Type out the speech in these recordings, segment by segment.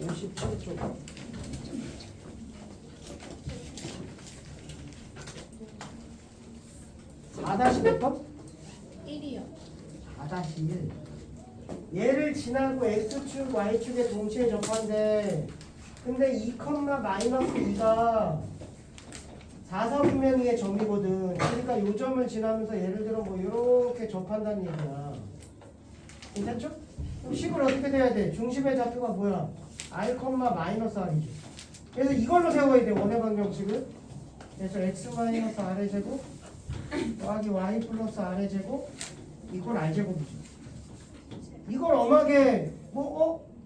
57쪽 4-몇 번? 1이요. 4-1 얘를 지나고 x축, y축에 동시에 접한데 근데 2, 마이너스 2가 4사분면위의 점이거든. 그러니까 요 점을 지나면서 예를 들어 뭐 이렇게 접한다는 얘기야. 괜찮죠? 그럼 식을 어떻게 돼야 돼? 중심의 좌표가 뭐야? r, 마이너스 r이죠. 그래서 이걸로 세워야 돼. 원의 방정식을. 그래서 x 마이너스 r의 제곱 더하기 y 플러스 r의 제곱 이걸 r 제곱이죠. 이걸 엄하게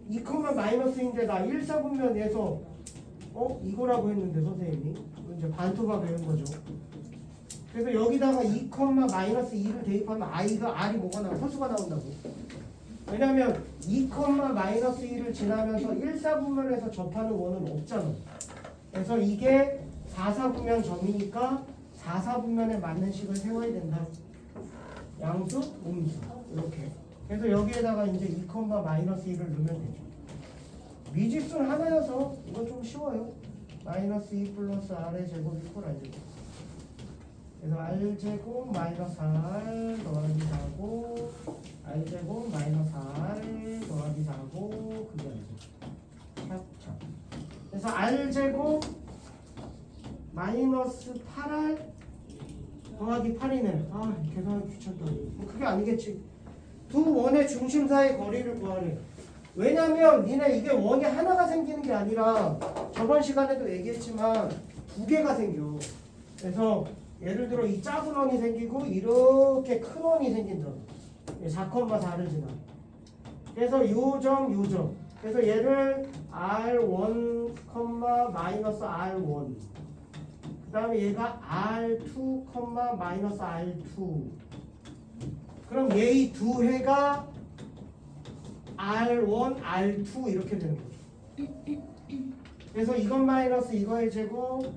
2, 마이너스인데 나 1사분면에서 이거라고 했는데 선생님이 이제 반토막 외운 거죠. 그래서 여기다가 2, 마이너스 2를 대입하면 r이 뭐가 나와? 소수가 나온다고. 왜냐면 2, 마이너스 2를 지나면서 1사분면에서 접하는 원은 없잖아. 그래서 이게 4사분면 점이니까 4사분면에 맞는 식을 세워야 된다. 양수, 음수 이렇게. 그래서 여기에다가 이제 2, 마이너스 2를 넣으면 되죠. 미지수는 하나여서 이건 좀 쉬워요. 마이너스 2 플러스 r의 제곱 이퀄 r 제곱. 그래서 r 제곱 마이너스 r 더하기 4고 r 제곱 마이너스 r 더하기 4고 그게 아니죠. 그래서 r 제곱 마이너스 8r 더하기 8이네. 아 계산하기 귀찮다. 뭐 그게 아니겠지. 두 원의 중심 사이의 거리를 구하래. 왜냐면 니네 이게 원이 하나가 생기는 게 아니라 저번 시간에도 얘기했지만 두 개가 생겨. 그래서 예를 들어 이 작은 원이 생기고 이렇게 큰 원이 생긴다. 4,4를 지나. 그래서 요점. 그래서 얘를 R1, 마이너스 R1. 그 다음에 얘가 R2, 마이너스 R2. 그럼 얘 두 해가 R1, R2 이렇게 되는 거죠. 그래서 이것 마이너스 이거의 제곱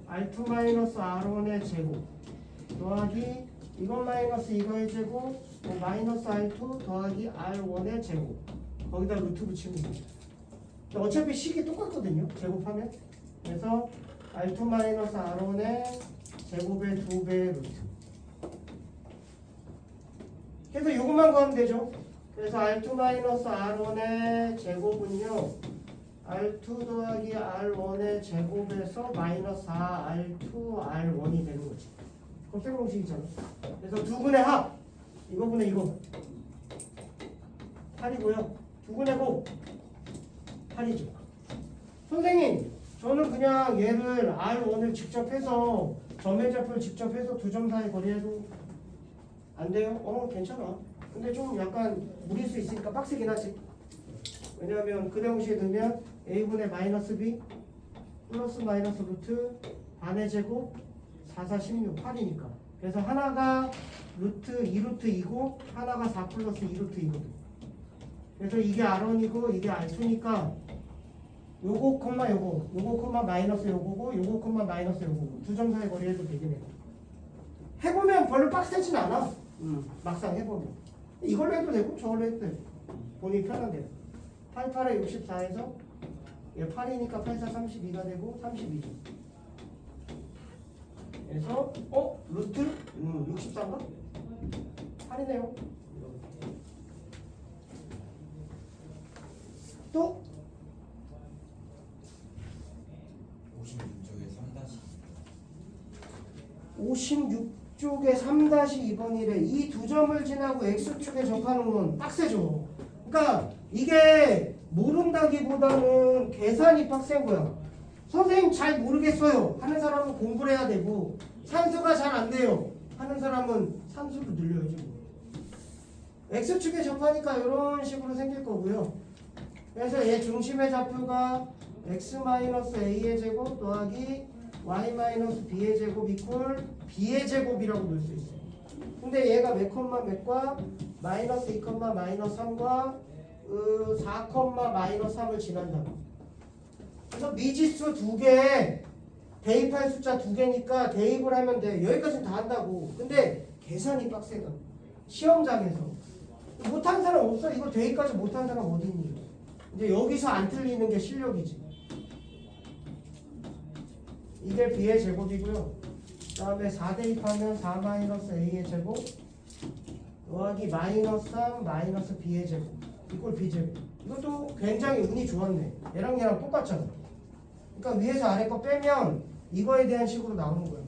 R2 마이너스 R1의 제곱 더하기 이것 마이너스 이거의 제곱 마이너스 R2 더하기 R1의 제곱 거기다 루트 붙이면 되죠. 어차피 식이 똑같거든요. 제곱하면. 그래서 R2 마이너스 R1의 제곱의 2배의 루트. 그래서 이것만 구하면 되죠. 그래서 R2 마이너스 R1의 제곱은요 R2 더하기 R1의 제곱에서 마이너스 4R2 R1이 되는 거지. 곱셈 공식이잖아. 그래서 두 분의 합 이거 분의 이거 8이고요. 두 분의 곱 8이죠. 선생님 저는 그냥 얘를 R1을 직접 해서 점의 좌표를 직접 해서 두 점 사이 거리 해도 안 돼요? 괜찮아. 근데 좀 약간 무리일 수 있으니까 빡세긴 하지. 왜냐하면 그 공식에 넣으면 a분의 마이너스 b 플러스 마이너스 루트 반의 제곱 4, 4, 16, 8이니까. 그래서 하나가 루트 2루트 2고 하나가 4 플러스 2루트 2거든. 그래서 이게 R1이고 이게 R2니까 요거 마이너스 요거고 요거 마이너스 요거고 두 점 사이 거리 해도 되긴 해요. 해보면 별로 빡세진 않아. 막상 해보면 이걸로 해도 되고 저걸로 해도 되고 본인이 편한 대로. 88에 64에서 8이니까 84 32가 되고 32죠. 그래서 루트 64가 8이네요. 또 56쪽에 3-2번이래. 이 두 점을 지나고 X축에 접하는 건 빡세죠. 그러니까 이게 모른다기보다는 계산이 빡센 거야. 선생님 잘 모르겠어요 하는 사람은 공부를 해야 되고 산수가 잘 안 돼요 하는 사람은 산수를 늘려야지 뭐. X축에 접하니까 이런 식으로 생길 거고요. 그래서 얘 중심의 좌표가 x-a의 제곱 더하기 y-b의 제곱 이퀄 b의 제곱이라고 넣을 수 있어요. 근데 얘가 몇과 마이너스 2, 마이너스 3과 4, 마이너스 3을 지난다. 그래서 미지수 두 개, 대입할 숫자 두 개니까 대입을 하면 돼. 여기까지는 다 한다고. 근데 계산이 빡세다. 시험장에서 못한 사람 없어. 이거 대입까지 못한 사람 어디 있니? 이제 여기서 안 틀리는 게 실력이지. 이게 b의 제곱이고요. 그 다음에 4 대입하면 4-a의 제곱 더하기 -3 마이너스 b의 제곱 이꼴 b제곱. 이것도 굉장히 운이 좋았네. 얘랑 얘랑 똑같잖아. 그러니까 위에서 아래 거 빼면 이거에 대한 식으로 나오는 거야.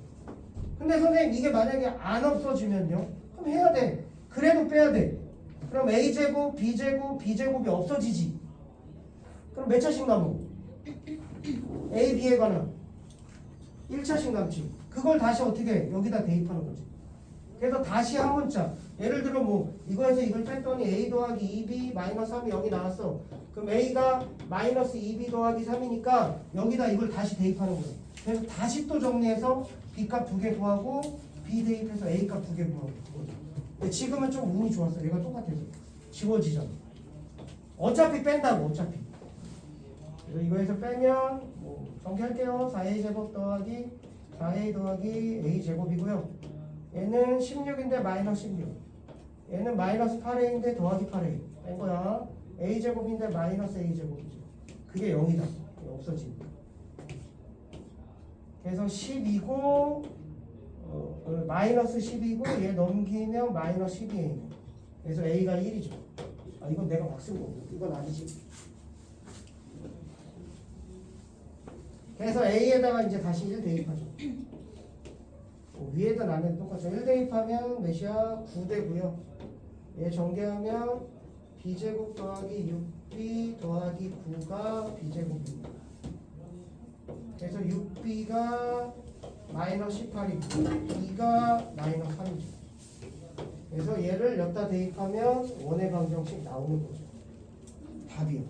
근데 선생님 이게 만약에 안 없어지면요? 그럼 해야 돼. 그래도 빼야 돼. 그럼 a제곱, b제곱, b제곱이 없어지지. 그럼 몇 차씩 남어? a, b에 관한 1차씩 남지. 그걸 다시 어떻게 해? 여기다 대입하는 거지. 그래서 다시 한 문자. 예를 들어 뭐 이거에서 이걸 뺐더니 a 더하기 2b 마이너스 3이 여기 나왔어. 그럼 a가 마이너스 2b 더하기 3이니까 여기다 이걸 다시 대입하는 거예요. 그래서 다시 또 정리해서 b 값 2개 구하고 b 대입해서 a 값 2개 구하고. 근데 지금은 좀 운이 좋았어. 얘가 똑같아서 지워지잖아. 어차피 뺀다고 어차피. 그래서 이거에서 빼면 뭐 정리할게요. 4a 제곱 더하기 4a 더하기 a 제곱이고요. 얘는 16인데 마이너스 16. 얘는 마이너스 8a인데 더하기 8a. 뺀 거야. a 제곱인데 마이너스 a 제곱이죠. 그게 0이다. 없어지니까. 그래서 10이고 마이너스 10이고 얘 넘기면 마이너스 12a. 그래서 a가 1이죠. 아 이건 내가 막 쓴 거고. 이건 아니지. 그래서 a에다가 이제 다시 1 대입하죠. 위에다 나는 똑같죠. 1 대입하면 몇이야? 9되고요. 얘 전개하면 b제곱 더하기 6b 더하기 9가 b제곱입니다. 그래서 6b가 마이너스 18이고 b가 마이너스 3이죠. 그래서 얘를 여기다 대입하면 원의 방정식 나오는 거죠. 답이요.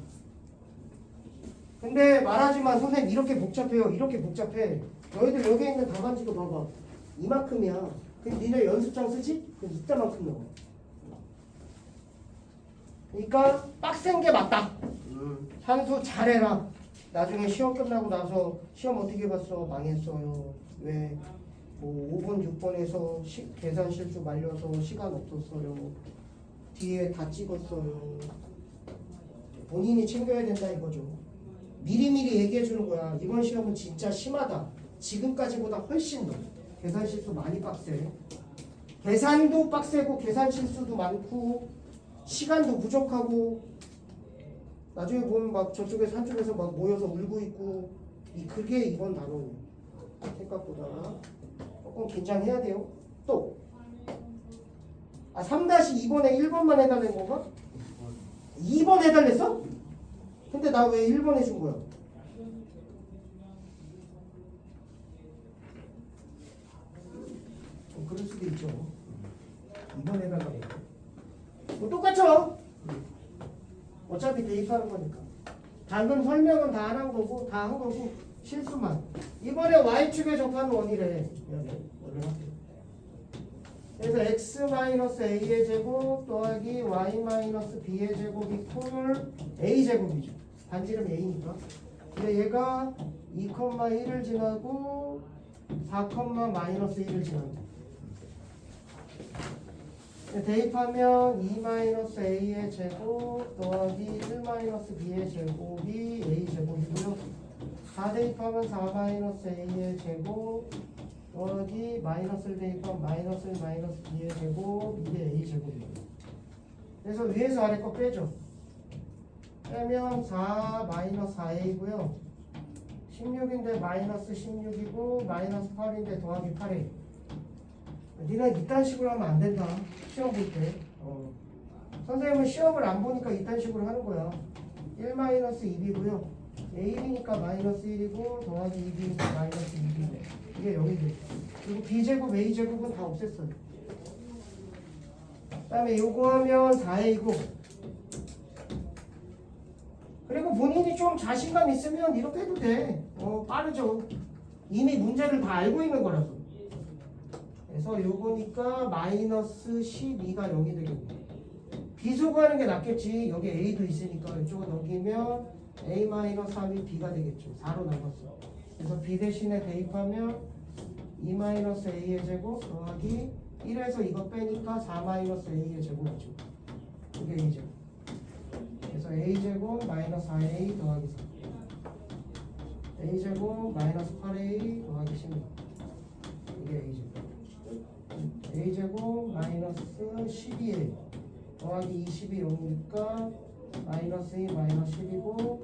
근데 말하지만 선생님 이렇게 복잡해요. 이렇게 복잡해. 너희들 여기 있는 답안지도 봐봐. 이만큼이야. 근데 니네 연습장 쓰지? 그럼 이따만큼 나와. 그러니까 빡센 게 맞다. 산수 잘해라. 나중에 시험 끝나고 나서 시험 어떻게 봤어? 망했어요. 왜? 뭐 5번, 6번에서 계산 실수 말려서 시간 없었어요. 뒤에 다 찍었어요. 본인이 챙겨야 된다 이거죠. 미리미리 얘기해 주는 거야. 이번 시험은 진짜 심하다. 지금까지보다 훨씬 더. 계산 실수 많이 빡세. 계산도 빡세고 계산 실수도 많고 시간도 부족하고 나중에 보면 막 저쪽에서 한쪽에서 막 모여서 울고 있고 그게 이번 단원이에요. 생각보다 조금 긴장해야 돼요. 또 3-2번에 1번만 해달라는 건가? 2번 해달랬어? 근데 나 왜 1번 해준 거야? 그럴 수도 있죠. 2번 해달라고. 뭐 똑같죠? 어차피 대입하는 거니까. 방금 설명은 다 안 한 거고 다 한 거고 실수만. 이번에 y축에 접한 원이래. 그래서 x-a의 제곱 더하기 y-b의 제곱이 콜 a제곱이죠. 반지름 a니까. 근데 얘가 2,1을 지나고 4,-1을 지난다. 대입하면 2-a의 제곱 더하기 1-b의 제곱이 a 제곱이고요. 4 대입하면 4-a의 제곱 더하기 마이너스를 대입하면 -b의 제곱 이게 a 제곱입니다. 그래서 위에서 아래 거 빼죠. 빼면 4-4a이고요. 16인데 -16이고 -8인데 더하기 8a. 니는 이딴 식으로 하면 안 된다. 시험 볼 때. 선생님은 시험을 안 보니까 이딴 식으로 하는 거야. 1-2b고요. a1이니까 -1이고 더하기 2b니까 -2b. 이게 0이 돼. 그리고 b제곱, a제곱은 다 없앴어요. 그 다음에 요거 하면 4a이고 그리고 본인이 좀 자신감 있으면 이렇게 해도 돼. 빠르죠. 이미 문제를 다 알고 있는 거라서. 그래서 요거니까 -12가 0이 되겠네. 비수구하는 게 낫겠지. 여기 a도 있으니까 이쪽을 넘기면 a-3이 b가 되겠죠. 4로 나눴어. 그래서 b 대신에 대입하면 2-a의 제곱 더하기 1에서 이거 빼니까 4-a의 제곱이죠. 이게 a죠. 그래서 그래서 a제곱 마이너스 4a 더하기 4 a제곱 마이너스 8a 더하기 16 이게 a제곱 a제곱 마이너스 12a 더하기 20이 0이니까 마이너스 2 마이너스 10이고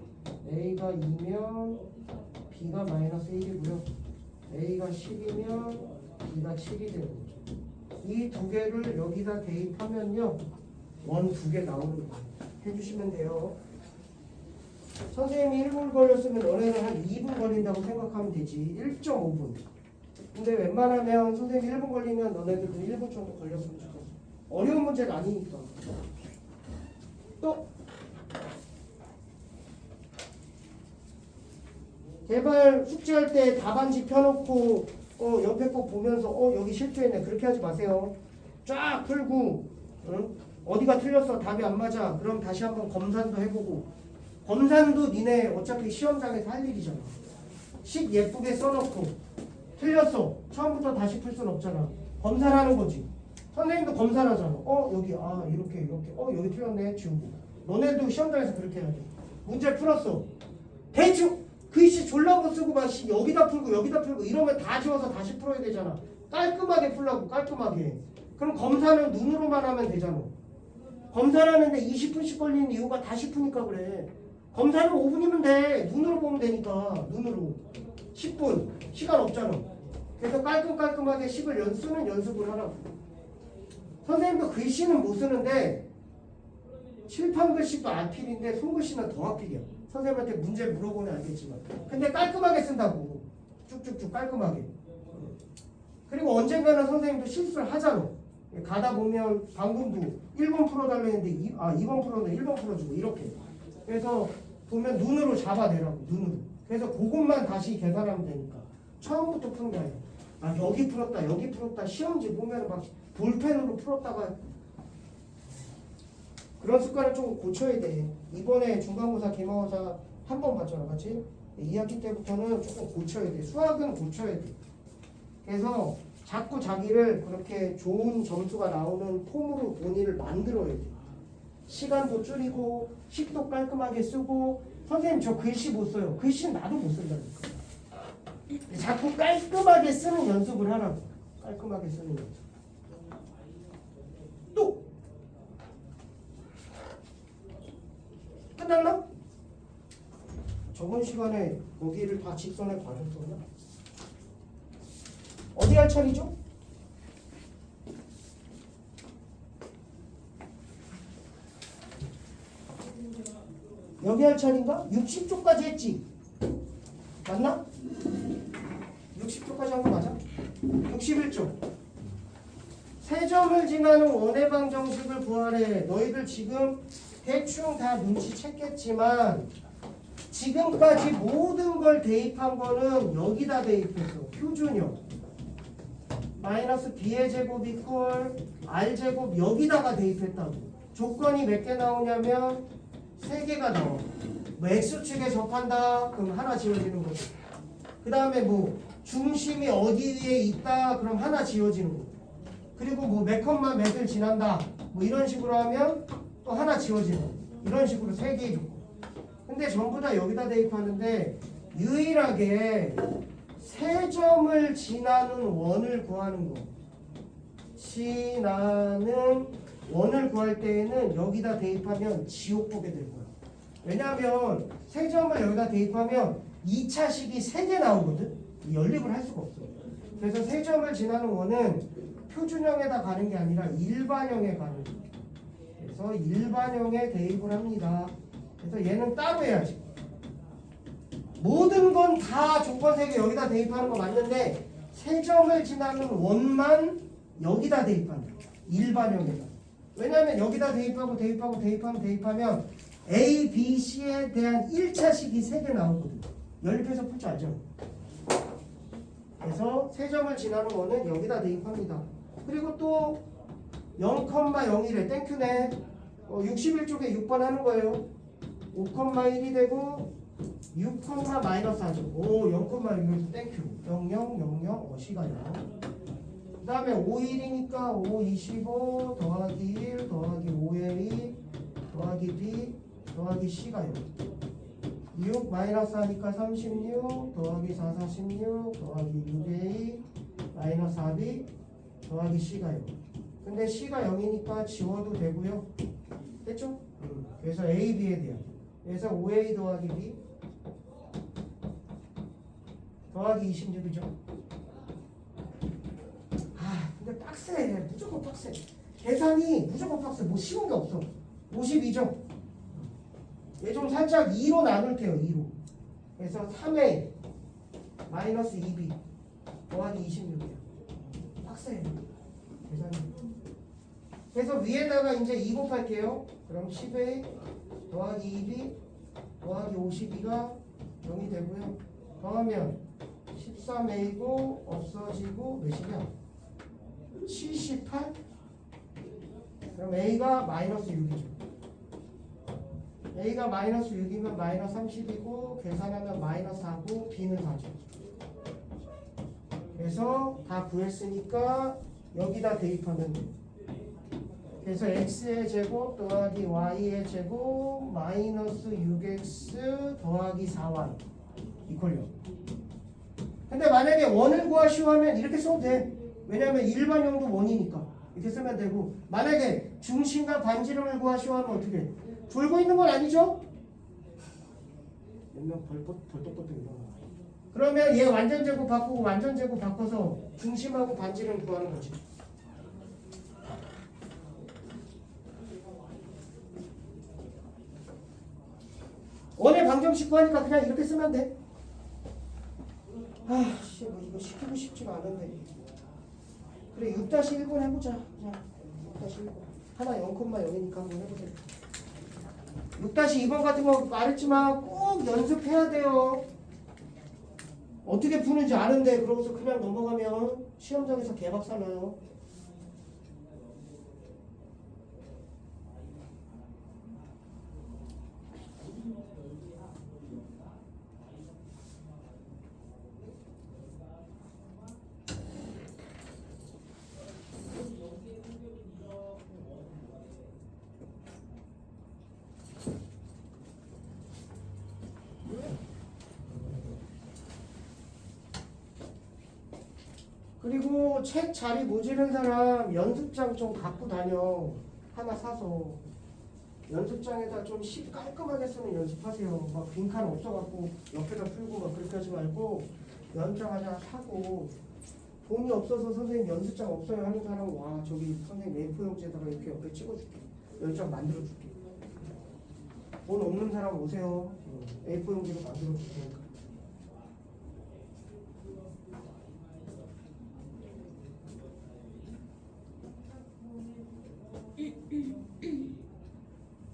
a가 2면 b가 마이너스 1이고요 a가 10이면 b가 7이 되는 거죠. 이 두 개를 여기다 대입하면요 원 두 개 나오는 거예요. 해주시면 돼요. 선생님이 1분 걸렸으면 너네는 한 2분 걸린다고 생각하면 되지. 1.5분. 근데 웬만하면 선생님이 1분 걸리면 너네들도 1분 정도 걸렸으면 좋겠어. 어려운 문제가 아니니까. 또 제발 숙제할 때 답안지 펴놓고 옆에 거 보면서 여기 실수했네 그렇게 하지 마세요. 쫙 풀고 응? 어디가 틀렸어 답이 안 맞아 그럼 다시 한번 검산도 해보고 검산도 니네 어차피 시험장에서 할 일이잖아. 식 예쁘게 써놓고 틀렸어 처음부터 다시 풀 순 없잖아. 검사하는 거지. 선생님도 검사하잖아. 여기 이렇게 여기 틀렸네 지우고. 너네도 시험장에서 그렇게 해야 돼. 문제 풀었어 대충 글씨 졸라 못 쓰고 막 여기다 풀고 이러면 다 지워서 다시 풀어야 되잖아. 깔끔하게 풀라고 깔끔하게. 그럼 검사는 눈으로만 하면 되잖아. 검사를 하는데 20분씩 걸리는 이유가 다시 푸니까 그래. 검사는 5분이면 돼. 눈으로 보면 되니까. 눈으로 10분 시간 없잖아. 그래서 깔끔하게 식을 쓰는 연습을 하라고. 선생님도 글씨는 못 쓰는데 칠판 글씨도 안필인데 손글씨는 더 앞필이야. 선생님한테 문제 물어보면 알겠지만 근데 깔끔하게 쓴다고. 쭉쭉쭉 깔끔하게. 그리고 언젠가는 선생님도 실수를 하잖아. 가다 보면 방금도 1번 풀어달라 했는데 2번 풀었는데 1번 풀어주고 이렇게. 그래서 보면 눈으로 잡아내라고. 눈으로. 그래서 그것만 다시 계산하면 되니까 처음부터 푸는 게 아니야. 여기 풀었다 시험지 보면 막 볼펜으로 풀었다가 그런 습관을 좀 고쳐야 돼. 이번에 중간고사 기말고사 한 번 봤잖아 맞지? 2학기 때부터는 조금 고쳐야 돼. 수학은 고쳐야 돼. 그래서 자꾸 자기를 그렇게 좋은 점수가 나오는 폼으로 본인을 만들어야 돼. 시간도 줄이고 식도 깔끔하게 쓰고. 선생님 저 글씨 못 써요. 글씨는 나도 못 쓴다니까. 자꾸 깔끔하게 쓰는 연습을 하라고. 깔끔하게 쓰는 연습. 또 끝났나? 저번 시간에 여기를 다 직선에 가렸었나? 어디 할 차례죠? 여기 할 차례인가? 60쪽까지 했지? 맞나? 60쪽까지 한 거 맞아? 61쪽. 세 점을 지나는 원의 방정식을 구하래. 너희들 지금 대충 다 눈치챘겠지만 지금까지 모든 걸 대입한 거는 여기다 대입했어. 표준형. 마이너스 b의 제곱 이퀄 r제곱 여기다가 대입했다고. 조건이 몇 개 나오냐면 3개가 나와. 뭐 x축에 접한다 그럼 하나 지워지는 거고. 그 다음에 뭐 중심이 어디 위에 있다 그럼 하나 지워지는 거고. 그리고 뭐 몇 컴마 몇을 지난다 뭐 이런 식으로 하면 또 하나 지워지는 거고. 이런 식으로 3개의 조건. 근데 전부 다 여기다 대입하는데 유일하게 세 점을 지나는 원을 구하는 거. 지나는 원을 구할 때에는 여기다 대입하면 지옥 보게 될 거야. 왜냐하면 세 점을 여기다 대입하면 2차식이 3개 나오거든. 연립을 할 수가 없어. 그래서 세 점을 지나는 원은 표준형에다 가는 게 아니라 일반형에 가는 거야. 그래서 일반형에 대입을 합니다. 그래서 얘는 따로 해야지. 모든 건 다 조건 3개 여기다 대입하는 거 맞는데 세 점을 지나는 원만 여기다 대입한다. 일반형에다. 왜냐하면 여기다 대입하면 A, B, C에 대한 1차식이 3개 나오거든. 연립해서 풀 줄 알죠? 그래서 세 점을 지나는 원은 여기다 대입합니다. 그리고 또 0,01에 땡큐네. 61쪽에 6번 하는 거예요. 5,1이 되고 6, 마이너스 하죠. 0,1 땡큐. 00, 시가 0. 그 다음에 5,1이니까 5, 25 더하기 1 더하기 5A 더하기 B 더하기 C가요. 6 마이너스 하니까 36 더하기 4, 46 더하기 6A 마이너스 4B 더하기 C가요. 근데 C가 0이니까 지워도 되고요. 됐죠? 그래서 A, B에 대한. 그래서 5A 더하기 B 더하기 26이죠. 아, 근데 빡세. 무조건 빡세. 계산이 무조건 빡세. 뭐 쉬운 게 없어. 52죠. 얘 좀 살짝 2로 나눌게요. 2로. 그래서 3A 마이너스 2B 더하기 26이에요. 빡세. 계산이. 그래서 위에다가 이제 2 곱할게요. 그럼 10A 더하기 2B 더하기 52가 0이 되고요. 더하면 13A고 없어지고 몇이냐? 78? 그럼 A가 마이너스 6이죠. A가 마이너스 6이면 마이너스 30이고 계산하면 마이너스 4고 B는 4죠. 그래서 다 구했으니까 여기다 대입하면 돼요. 그래서 x의 제곱 더하기 y의 제곱 마이너스 6x 더하기 4y 이퀄요. 근데 만약에 원을 구하시오 하면 이렇게 써도 돼. 왜냐하면 일반형도 원이니까 이렇게 쓰면 되고, 만약에 중심과 반지름을 구하시오 하면 어떻게 해? 졸고 있는 건 아니죠? 몇 명 벌떡벌떡 일어나. 그러면 얘 완전 제곱 바꾸고 완전 제곱 바꿔서 중심하고 반지름 구하는 거지. 원의 방정식 구하니까 그냥 이렇게 쓰면 돼. 아, 씨, 뭐 이거 시키고 싶지가 않은데. 그래, 6-1번 해보자. 그냥 6-1번. 하나 0,0이니까 한번 해보자. 6-2번 같은 거 말했지만 꼭 연습해야 돼요. 어떻게 푸는지 아는데 그러고서 그냥 넘어가면 시험장에서 개박살 나요. 그리고 책 자리 모자란 사람 연습장 좀 갖고 다녀. 하나 사서 연습장에다 좀 깔끔하게 쓰는 연습하세요. 막 빈칸 없어갖고 옆에다 풀고 막 그렇게 하지 말고 연장 하나 사고. 돈이 없어서 선생님 연습장 없어요 하는 사람, 와 저기 선생님 A4용지에다가 이렇게 옆에 찍어줄게. 연장 만들어줄게. 돈 없는 사람 오세요. A4용지로 만들어줄 테니까.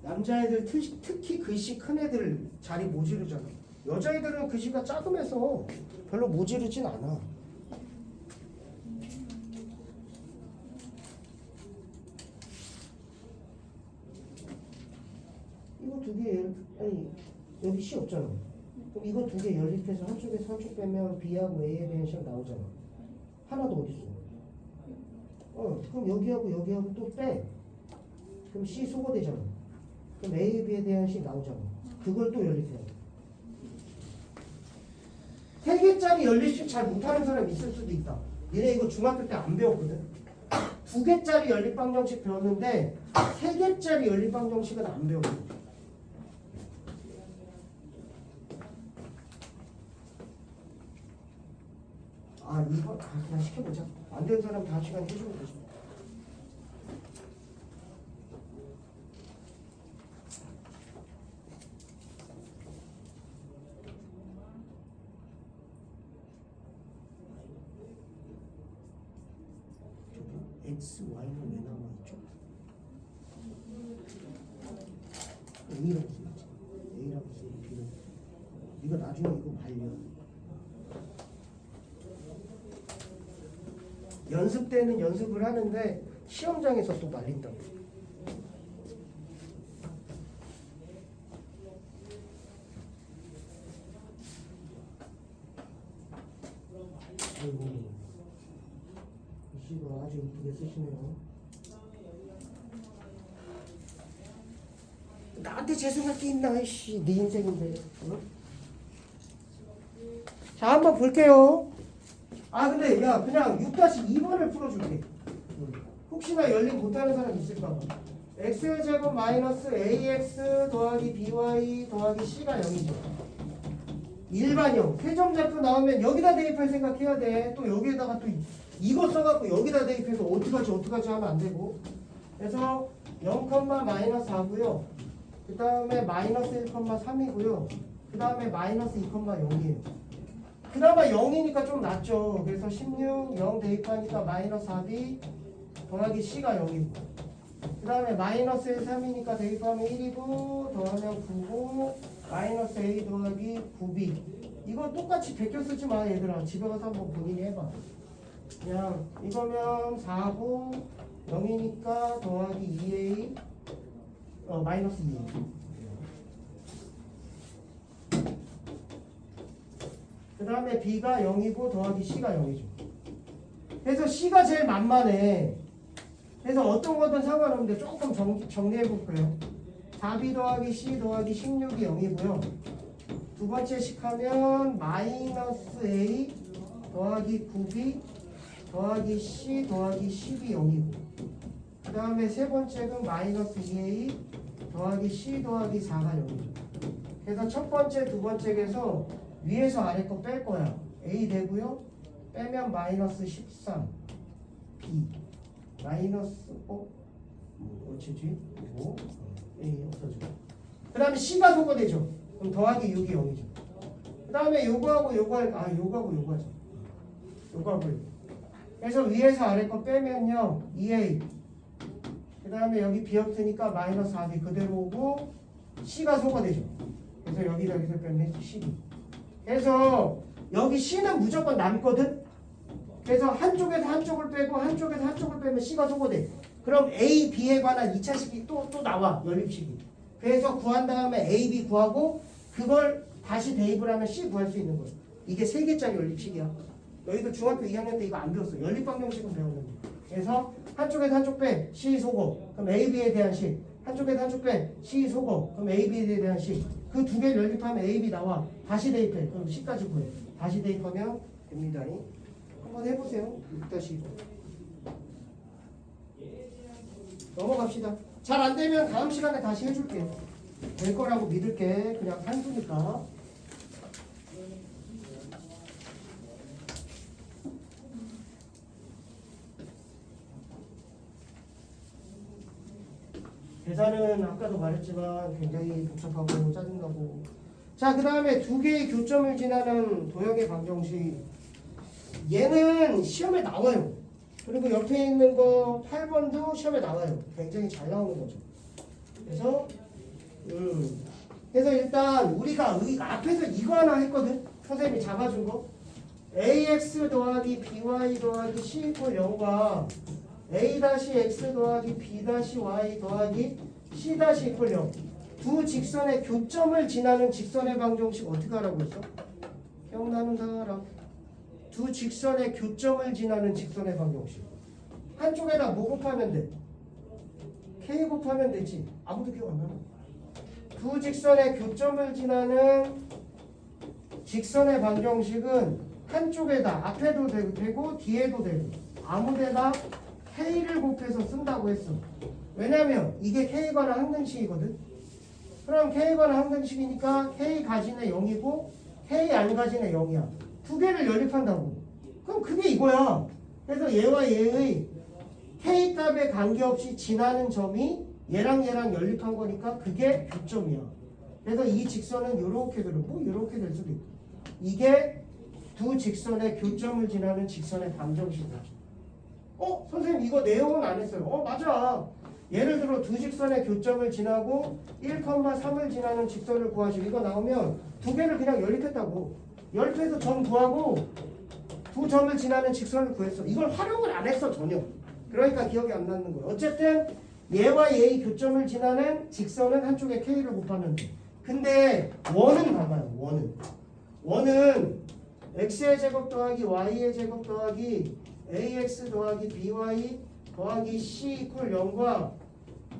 남자애들 특히 글씨 큰 애들 자리 모지르잖아. 여자애들은 글씨가 작으면서 별로 모지르진 않아. 이거 두 개, 아니 여기 C 없잖아. 그럼 이거 두 개 연립해서 한쪽에서 한쪽 빼면 B하고 A에 대한 시험 나오잖아. 하나도 어딨어? 그럼 여기하고 여기하고 또 빼. 그럼 C 소거되잖아. 그럼 A, B에 대한 식 나오잖아. 그걸 또 연립해야 돼. 3개짜리 연립식 잘 못하는 사람 있을 수도 있다. 얘네 이거 중학교 때 안 배웠거든. 2개짜리 연립방정식 배웠는데 3개짜리 연립방정식은 안 배웠거든. 이거 그냥 시켜보자. 안 되는 사람 다음 시간 해주면 되지. X, Y는 왜 나와 있죠? A라고 써있지. A라고 써있고 B는. 네가 나중에 이거 말려. 연습 때는 연습을 하는데 시험장에서 또 말린다고. 아이고, 글씨가 아주 이쁘게 쓰시네요. 나한테 재수할 게 있나? 씨, 네 인생인데. 응? 자, 한번 볼게요. 아, 근데 야, 그냥 6-2번을 풀어줄게. 혹시나 열림 못하는 사람 있을까봐. x의 제곱 마이너스 ax 더하기 by 더하기 c가 0이죠. 일반형. 세점좌표 나오면 여기다 대입할 생각해야 돼. 또 여기에다가 또 이거 써갖고 여기다 대입해서 어떡하지 하면 안 되고. 그래서 0, 마이너스 4고요. 그 다음에 마이너스 1,3이고요. 그 다음에 마이너스 2,0이에요. 그나마 0이니까 좀 낫죠. 그래서 16, 0 대입하니까 마이너스 4b 더하기 c가 0이고. 그 다음에 마이너스 1, 3이니까 대입하면 1이고 더하면 9고 마이너스 a 더하기 9b. 이거 똑같이 베껴 쓰지 마 얘들아. 집에 가서 한번 본인이 해봐. 그냥 이거면 4고 0이니까 더하기 2a 마이너스 2a. 그 다음에 b가 0이고 더하기 c가 0이죠. 그래서 c가 제일 만만해. 그래서 어떤 거든 상관없는데 조금 정리해 볼까요? 4b 더하기 c 더하기 16이 0이고요. 두 번째 식 하면 마이너스 a 더하기 9b 더하기 c 더하기 10이 0이고, 그 다음에 세 번째는 마이너스 2a 더하기 c 더하기 4가 0이죠. 그래서 첫 번째, 두 번째에서 위에서 아래 거 뺄 거야. a 되고요. 빼면 마이너스 13 b 마이너스 어찌지? a 없어지고. 그 다음에 c가 소거되죠. 그럼 더하기 6이 0이죠. 그 다음에 요거하고 요거하고 요거 하죠. 요거하고 요거. 그래서 위에서 아래 거 빼면요 2a. 그 다음에 여기 비었으니까 마이너스 4b 그대로 오고 c가 소거되죠. 그래서 여기서 빼면 12. 그래서 여기 c는 무조건 남거든. 그래서 한쪽에서 한쪽을 빼고 한쪽에서 한쪽을 빼면 c가 소거돼. 그럼 a, b에 관한 2차식이 또 나와. 연립식이. 그래서 구한 다음에 a, b 구하고 그걸 다시 대입을 하면 c 구할 수 있는 거예요. 이게 3개짜리 연립식이야. 너희도 중학교 2학년 때 이거 안 배웠어. 연립방정식은 배웠는데. 그래서 한쪽에서 한쪽 빼 c 소거. 그럼 a, b에 대한 식. 한쪽에서 한쪽 빼 c 소거. 그럼 a, b에 대한 식. 그 두 개를 연립하면 a, b 나와. 다시 대입해. 그럼 c까지 구해. 다시 대입하면 됩니다. 한번 해보세요. 6-2번. 넘어갑시다. 잘 안되면 다음 시간에 다시 해줄게. 될 거라고 믿을게. 그냥 한수니까. 계산은 아까도 말했지만 굉장히 복잡하고 짜증나고. 자, 그 다음에 두 개의 교점을 지나는 도형의 방정식. 얘는 시험에 나와요. 그리고 옆에 있는 거 8번도 시험에 나와요. 굉장히 잘 나오는 거죠. 그래서 일단 우리가 앞에서 이거 하나 했거든. 선생님이 잡아준 거. ax 더하기 by 더하기 c 이퀄 0과 a-x 더하기 b-y 더하기 c- 이퀄 0. 두 직선의 교점을 지나는 직선의 방정식 어떻게 하라고 했어? 기억나는 사람? 두 직선의 교점을 지나는 직선의 방정식. 한쪽에다 뭐 곱하면 돼? k 곱하면 되지. 아무도 기억 안 나나? 두 직선의 교점을 지나는 직선의 방정식은 한쪽에다 앞에도 되고 뒤에도 되고 아무데나 k를 곱해서 쓴다고 했어. 왜냐면 이게 k 관한 항등식이거든. 그럼 k 관한 항등식이니까 k 가진의 0이고 k 안 가진의 0이야. 두 개를 연립한다고. 그럼 그게 이거야. 그래서 얘와 얘의 k 값에 관계없이 지나는 점이 얘랑 연립한 거니까 그게 교점이야. 그래서 이 직선은 이렇게 그리고 이렇게 될 수도 있고. 이게 두 직선의 교점을 지나는 직선의 방정식이야. 선생님 이거 내용은 안 했어요. 맞아. 예를 들어 두 직선의 교점을 지나고 1,3을 지나는 직선을 구하시고 이거 나오면 두 개를 그냥 연립했다고. 연립해서 점 구하고 두 점을 지나는 직선을 구했어. 이걸 활용을 안 했어 전혀. 그러니까 기억이 안 나는 거야. 어쨌든 얘와 얘의 교점을 지나는 직선은 한쪽에 k를 곱하면 돼. 근데 원은 봐봐요. 원은 x의 제곱 더하기 y의 제곱 더하기 ax 더하기 by 더하기 c 이퀄 0과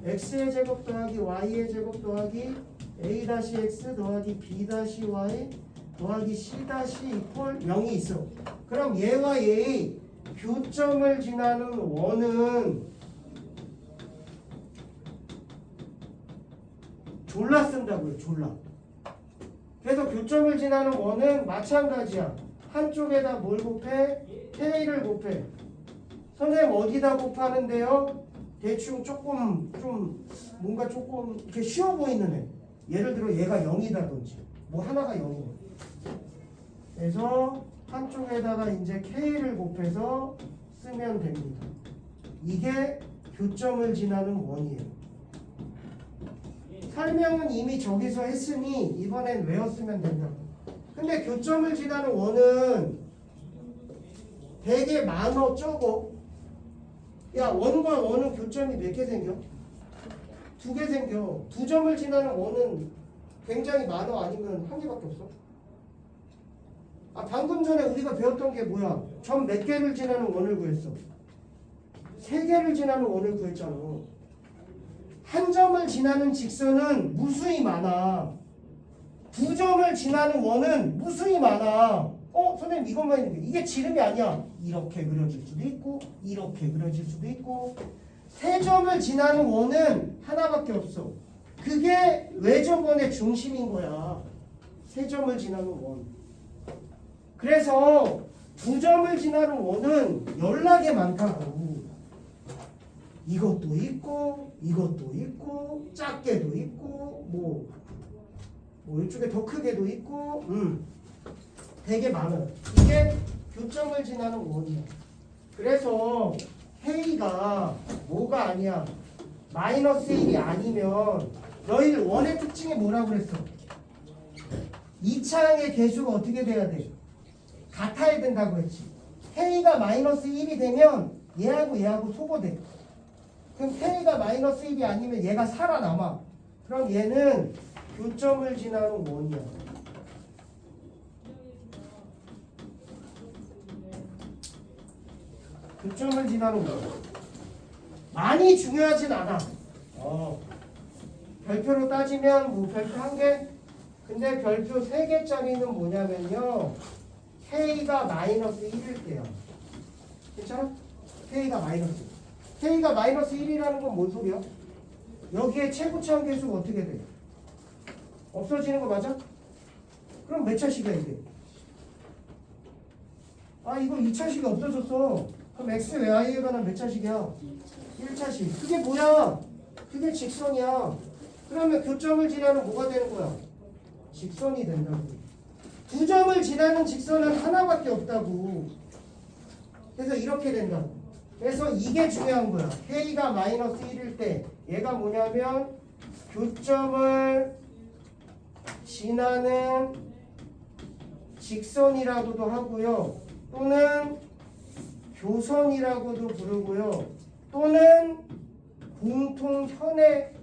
x의 제곱 더하기 y의 제곱 더하기 a-x 더하기 b-y 더하기 c- 이퀄 0이 있어. 그럼 얘와 얘의 교점을 지나는 원은 졸라 쓴다고요. 졸라. 그래서 교점을 지나는 원은 마찬가지야. 한쪽에다 뭘 곱해? k를 곱해. 선생님 어디다 곱하는데요? 대충 조금 좀 뭔가 조금 이렇게 쉬워 보이는 애. 예를 들어 얘가 0이다든지 뭐 하나가 0이네. 그래서 한쪽에다가 이제 k를 곱해서 쓰면 됩니다. 이게 교점을 지나는 원이에요. 설명은 이미 저기서 했으니 이번엔 외웠으면 된다. 근데 교점을 지나는 원은 되게 많어 적어. 야, 원과 원은 교점이 몇 개 생겨? 2개 생겨. 2점을 지나는 원은 굉장히 많어 아니면 1개밖에 없어? 아, 방금 전에 우리가 배웠던 게 뭐야? 점 몇 개를 지나는 원을 구했어? 3개를 지나는 원을 구했잖아. 한 점을 지나는 직선은 무수히 많아. 2점을 지나는 원은 무수히 많아. 선생님 이것만 있는 게 이게 지름이 아니야. 이렇게 그려질 수도 있고 이렇게 그려질 수도 있고 3점을 지나는 원은 하나밖에 없어. 그게 외접원의 중심인 거야. 3점을 지나는 원. 그래서 2점을 지나는 원은 연락에 많다고. 이것도 있고 이것도 있고 작게도 있고 뭐 이쪽에 더 크게도 있고 되게 많아요. 이게 교점을 지나는 원이야. 그래서 K가 뭐가 아니야? 마이너스 1이 아니면 너희들 원의 특징이 뭐라고 그랬어? 2차항의 개수가 어떻게 돼야 돼? 같아야 된다고 했지. K가 마이너스 1이 되면 얘하고 얘하고 소거돼. 그럼 K가 마이너스 1이 아니면 얘가 살아남아. 그럼 얘는 교점을 지나는 원이야. 교점을 지나는 원. 많이 중요하진 않아. 별표로 따지면 뭐 별표 1개? 근데 별표 3개짜리는 뭐냐면요. K가 마이너스 1일 때야. 괜찮아? K가 마이너스 1. K가 마이너스 1이라는 건 뭔 소리야? 여기에 최고차항 개수가 어떻게 돼? 없어지는 거 맞아? 그럼 몇 차식이야 이게? 아 이거 2차식이 없어졌어. 그럼 X 왜 Y에 관한 몇 차식이야? 1차식. 그게 뭐야? 그게 직선이야. 그러면 교점을 지나는 뭐가 되는 거야? 직선이 된다고. 2점을 지나는 직선은 하나밖에 없다고. 그래서 이렇게 된다고. 그래서 이게 중요한 거야. K가 마이너스 1일 때 얘가 뭐냐면 교점을 지나는 직선이라고도 하고요. 또는 교선이라고도 부르고요. 또는 공통현의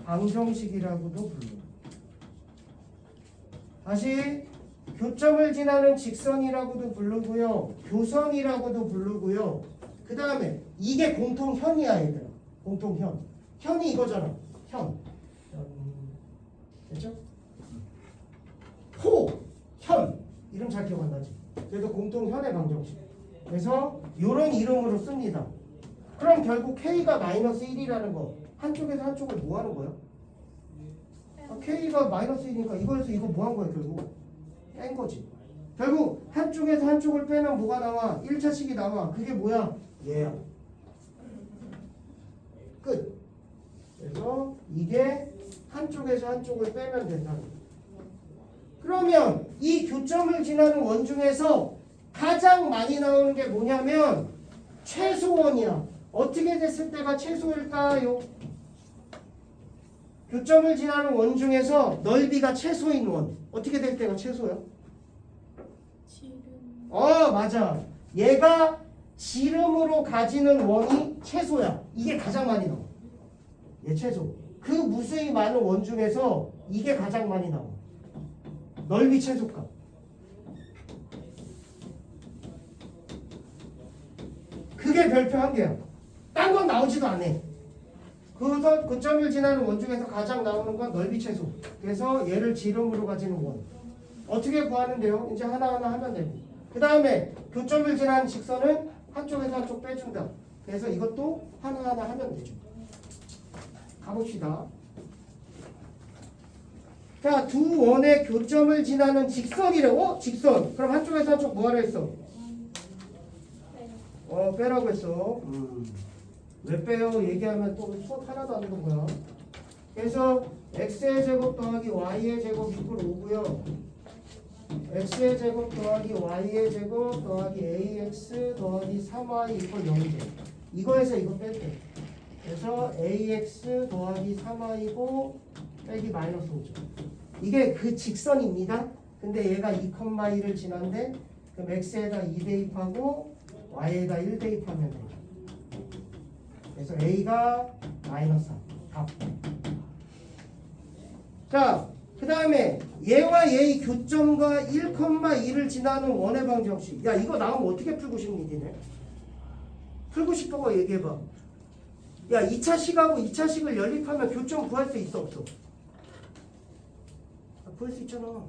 방정식이라고도 불러요. 다시 교점을 지나는 직선이라고도 부르고요. 교선이라고도 부르고요. 그 다음에 이게 공통현이야 얘들아. 공통현. 현이 이거잖아. 현. 됐죠? 호, 현. 이름 잘 기억 안 나지? 그래서 공통현의 방정식. 그래서 이런 이름으로 씁니다. 그럼 결국 K가 마이너스 1이라는 거 한쪽에서 한쪽을 뭐 하는 거야? K가 마이너스 1이니까 이거에서 이거 뭐 한 거야 결국? 뺀 거지. 결국 한쪽에서 한쪽을 빼면 뭐가 나와? 1차식이 나와. 그게 뭐야? 얘야. 끝. 그래서 이게 한쪽에서 한쪽을 빼면 된다는 거야. 그러면 이 교점을 지나는 원 중에서 가장 많이 나오는 게 뭐냐면 최소원이야. 어떻게 됐을 때가 최소일까요? 교점을 지나는 원 중에서 넓이가 최소인 원. 어떻게 될 때가 최소야? 지름. 맞아. 얘가 지름으로 가지는 원이 최소야. 이게 가장 많이 나와. 얘 최소. 그 무수히 많은 원 중에서 이게 가장 많이 나와. 넓이 최소값. 그게 별표 1개야. 딱 딴 건 나오지도 않아. 그 점을 지나는 원 중에서 가장 나오는 건 넓이 최소. 그래서 얘를 지름으로 가지는 원. 어떻게 구하는데요? 이제 하나하나 하면 되고. 그 다음에 교점을 지나는 직선은 한쪽에서 한쪽 빼준다. 그래서 이것도 하나하나 하면 되죠. 가봅시다. 자, 두 원의 교점을 지나는 직선이래. 직선. 그럼 한쪽에서 한쪽 뭐하라 했어? 빼라고 했어. 왜 빼요? 얘기하면 또 수업 하나도 안 되는 거야. 그래서 x의 제곱 더하기 y의 제곱 이퀄 5고요. x의 제곱 더하기 y의 제곱 더하기 ax 더하기 3y 이퀄 0이죠. 이거에서 이거 뺄게. 그래서 ax 더하기 3y고 빼기 마이너스 5죠. 이게 그 직선입니다. 근데 얘가 2,2를 지난데 그럼 x에다 2 대입하고 y에다 1 대입하면 돼요. 그래서 a가 마이너스 3. 답. 자, 그 다음에 얘와 얘의 교점과 1,2를 지나는 원의 방정식. 야, 이거 나오면 어떻게 풀고 싶니, 니네? 풀고 싶은 거 얘기해봐. 야, 2차식하고 2차식을 연립하면 교점 구할 수 있어, 없어? 구할 수 있잖아.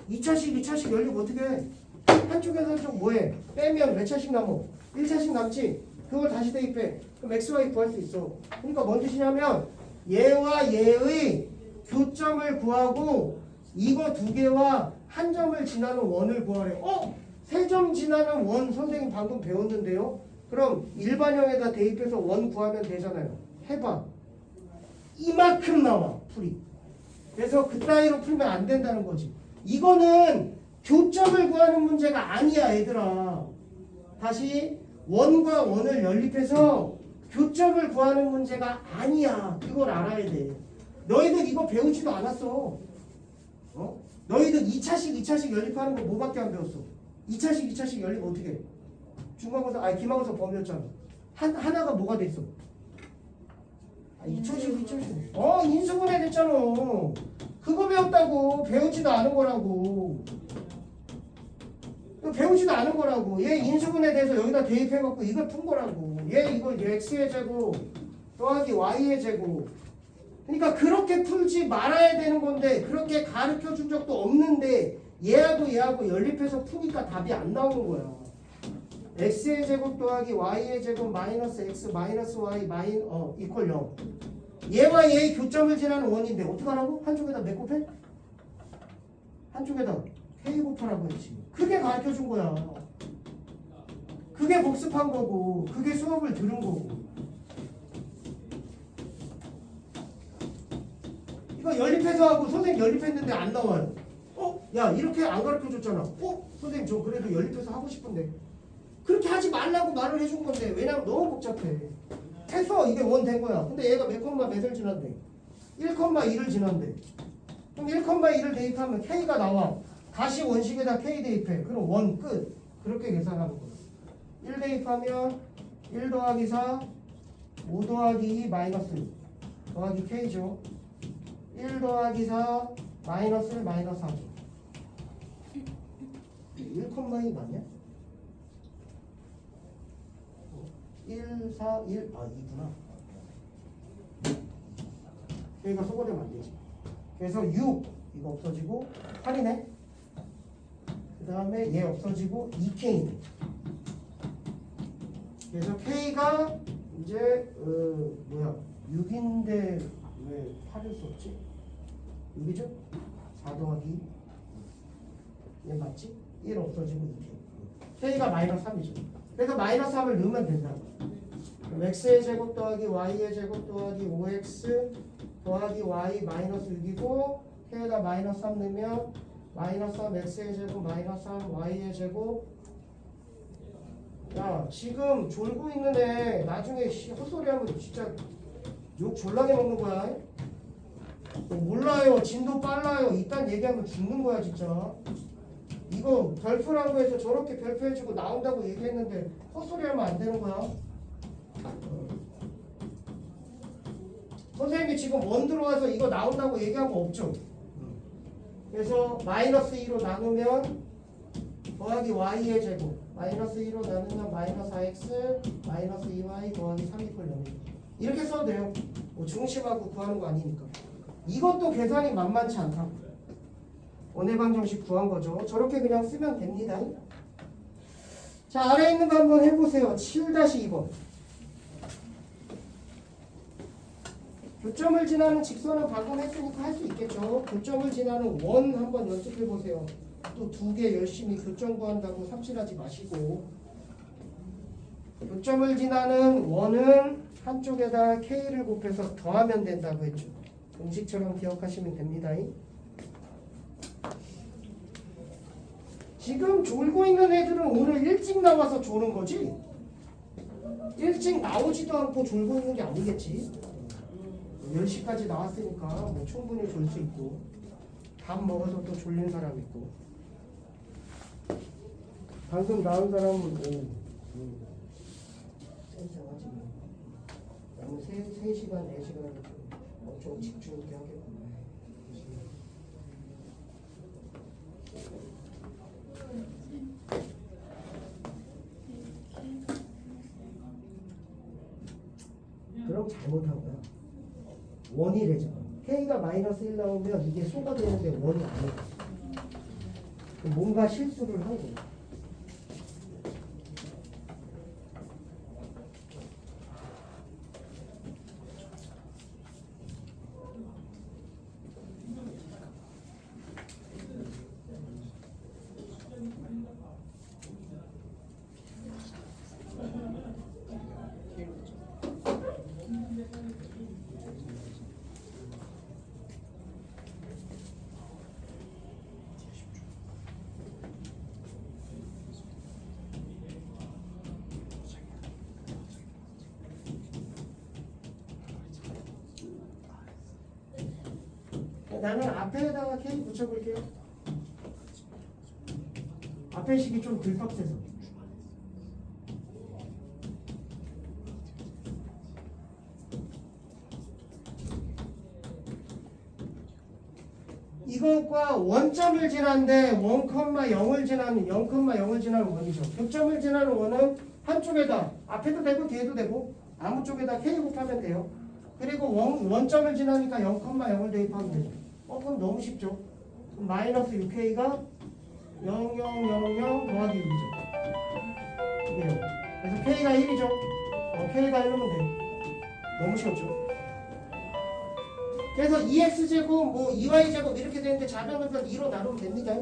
2차식 연립 어떻게 해? 한쪽에서 한쪽 뭐해? 빼면 몇 차식 남어? 1차식 남지? 그걸 다시 대입해. 그럼 xy 구할 수 있어. 그러니까 뭔 뜻이냐면 얘와 얘의 교점을 구하고 이거 두 개와 한 점을 지나는 원을 구하래. 세 점 지나는 원 선생님 방금 배웠는데요. 그럼 일반형에다 대입해서 원 구하면 되잖아요. 해봐. 이만큼 나와 풀이. 그래서 그따위로 풀면 안 된다는 거지. 이거는 교점을 구하는 문제가 아니야, 얘들아. 다시 원과 원을 연립해서 교점을 구하는 문제가 아니야. 그걸 알아야 돼. 너희들 이거 배우지도 않았어. 너희들 2차식 연립하는 거 뭐밖에 안 배웠어? 2차식 연립 어떻게 해? 중간고사, 기말고사 범위였잖아. 하나가 뭐가 돼 있어? 2차식. 인수분해 됐잖아. 그거 배웠다고. 배우지도 않은 거라고. 배우지도 않은 거라고. 얘 인수분해 돼서 여기다 대입해갖고 이걸 푼 거라고. 얘 이거 x의 제곱 더하기 y의 제곱. 그러니까 그렇게 풀지 말아야 되는 건데 그렇게 가르쳐 준 적도 없는데 얘하고 연립해서 푸니까 답이 안 나오는 거야. x의 제곱 더하기 y의 제곱 마이너스 x 마이너스 y 이퀄 0. 얘와 얘의 교점을 지나는 원인데 어떡하라고? 한쪽에다 몇 곱해? 한쪽에다 k 곱하라고 했지. 그게 가르쳐 준 거야. 그게 복습한 거고 그게 수업을 들은 거고. 이거 연립해서 하고 선생님 연립했는데 안 나와요. 야, 이렇게 안 가르쳐 줬잖아. 선생님 저 그래도 연립해서 하고 싶은데. 그렇게 하지 말라고 말을 해준 건데 왜냐면 너무 복잡해. 했어. 이게 원 된 거야. 근데 얘가 몇을 지난대? 1,2를 지난대. 그럼 1,2를 대입하면 k가 나와. 다시 원식에다 k 대입해. 그럼 원 끝. 그렇게 계산하는 거야. 1 대입하면 1 더하기 4 5 더하기 2 마이너스 6 더하기 k죠. 1 더하기 4 마이너스 1 마이너스 4죠. 1,2 맞냐? 1, 4, 1, 2구나. 여기가 소거되면 안 되지. 그래서 6, 이거 없어지고 8이네. 그 다음에 얘 없어지고 2K네. 그래서 K가 이제 6인데 왜 8을 썼지? 6이죠? 4 더하기 얘 맞지? 1 없어지고 2K. K가 마이너스 3이죠. 그래서 마이너스 3을 넣으면 된다. 그럼 x의 제곱 더하기 y의 제곱 더하기 5x 더하기 y 마이너스 6이고 k에다 마이너스 3 넣으면 마이너스 3 x의 제곱 마이너스 3 y의 제곱. 야, 지금 졸고 있는데 나중에 헛소리하면 진짜 욕 졸라게 먹는 거야. 몰라요. 진도 빨라요. 이딴 얘기하면 죽는 거야 진짜. 이거 별표라고 해서 저렇게 별표해주고 나온다고 얘기했는데 헛소리하면 안 되는 거야. 선생님이 지금 원 들어와서 이거 나온다고 얘기한 거 없죠. 그래서 마이너스 2로 나누면 더하기 y의 제곱 마이너스 1로 나누면 마이너스 4x 마이너스 2y 더하기 3 이퀄 0. 이렇게 써도 돼요. 뭐 중심하고 구하는 거 아니니까. 이것도 계산이 만만치 않다고. 원의 방정식 구한 거죠. 저렇게 그냥 쓰면 됩니다. 자, 아래 있는 거 한번 해보세요. 7-2번. 교점을 지나는 직선은 방금 했으니까 할 수 있겠죠. 교점을 지나는 원 한번 연습해 보세요. 또 2개 열심히 교점 구한다고 삽질하지 마시고. 교점을 지나는 원은 한쪽에다 K를 곱해서 더하면 된다고 했죠. 공식처럼 기억하시면 됩니다. 지금 졸고 있는 애들은 오늘 일찍 나와서 조는 거지? 일찍 나오지도 않고 졸고 있는 게 아니겠지? 10시까지 나왔으니까 뭐 충분히 졸 수 있고 밥 먹어서 또 졸린 사람 있고 방금 나온 사람은 sensi하지 너무 3시간, 4시간 엄청 집중 있게 하겠구나. 그럼 잘못한 거야. 원이래잖아. K가 마이너스 1 나오면 이게 소가 되는데 원이 아니야. 뭔가 실수를 한 거야. 나는 앞에다가 K 붙여볼게요. 앞에 식이 좀 덜 빡세서. 이것과 원점을 지난데 1,0을 지나는 0,0을 지나는 원이죠. 교점을 지나는 원은 한쪽에다 앞에도 되고 뒤에도 되고 아무 쪽에다 K 곱하면 돼요. 그리고 원점을 지나니까 0,0을 대입하면 되죠. 그럼 너무 쉽죠. 그럼 마이너스 6K가 0, 0, 0, 0 더하기 6이죠. 이게요. 그래서 K가 1이죠. K가 1이면 돼. 너무 쉬웠죠. 그래서 2x제곱, 뭐 2y제곱 이렇게 되는데 자변분편 2로 나누면 됩니다.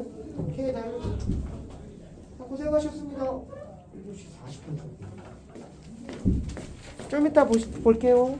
K에다 1. 고생하셨습니다. 7시 40분. 좀 이따 볼게요.